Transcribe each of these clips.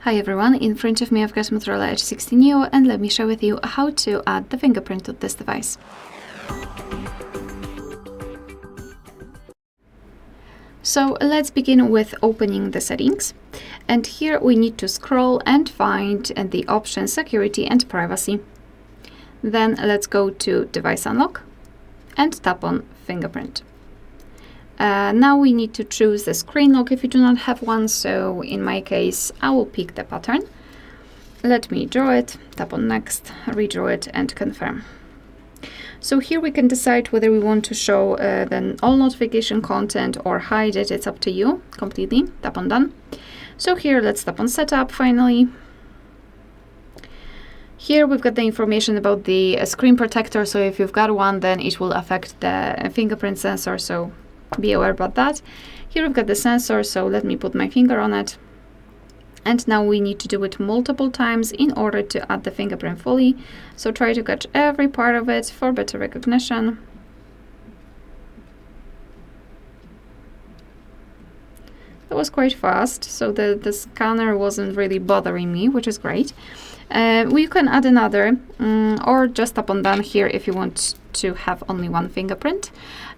Hi everyone, in front of me I've got Motorola Edge 16 Neo, and let me share with you how to add the fingerprint to this device. So let's begin with opening the settings, and here we need to scroll and find the option Security and Privacy. Then let's go to Device Unlock and tap on Fingerprint. Now we need to choose the screen lock if you do not have one, so in my case I will pick the pattern. Let me draw it, tap on Next, redraw it and confirm. So here we can decide whether we want to show then all notification content or hide it. It's up to you completely. Tap on Done. So here let's tap on Setup finally. Here we've got the information about the screen protector, so if you've got one then it will affect the fingerprint sensor, so be aware about that. Here we've got the sensor, so let me put my finger on it. And now we need to do it multiple times in order to add the fingerprint fully. So try to catch every part of it for better recognition. That was quite fast, so the scanner wasn't really bothering me, which is great. We can add another, or just tap on Done here if you want to have only one fingerprint.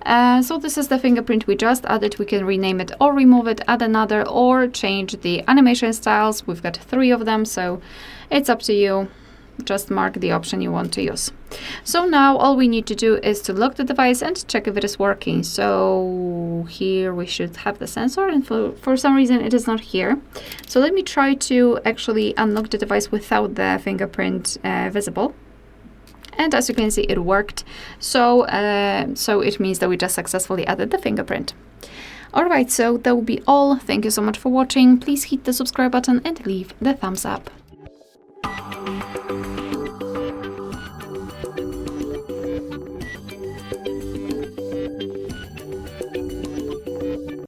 So this is the fingerprint we just added. We can rename it or remove it, add another, or change the animation styles. We've got 3 of them, so it's up to you. Just mark the option you want to use. So now all we need to do is to lock the device and check if it is working. So here we should have the sensor, and for some reason it is not here. So let me try to actually unlock the device without the fingerprint visible. And as you can see, it worked. So it means that we just successfully added the fingerprint. Alright, so that will be all. Thank you so much for watching. Please hit the subscribe button and leave the thumbs up.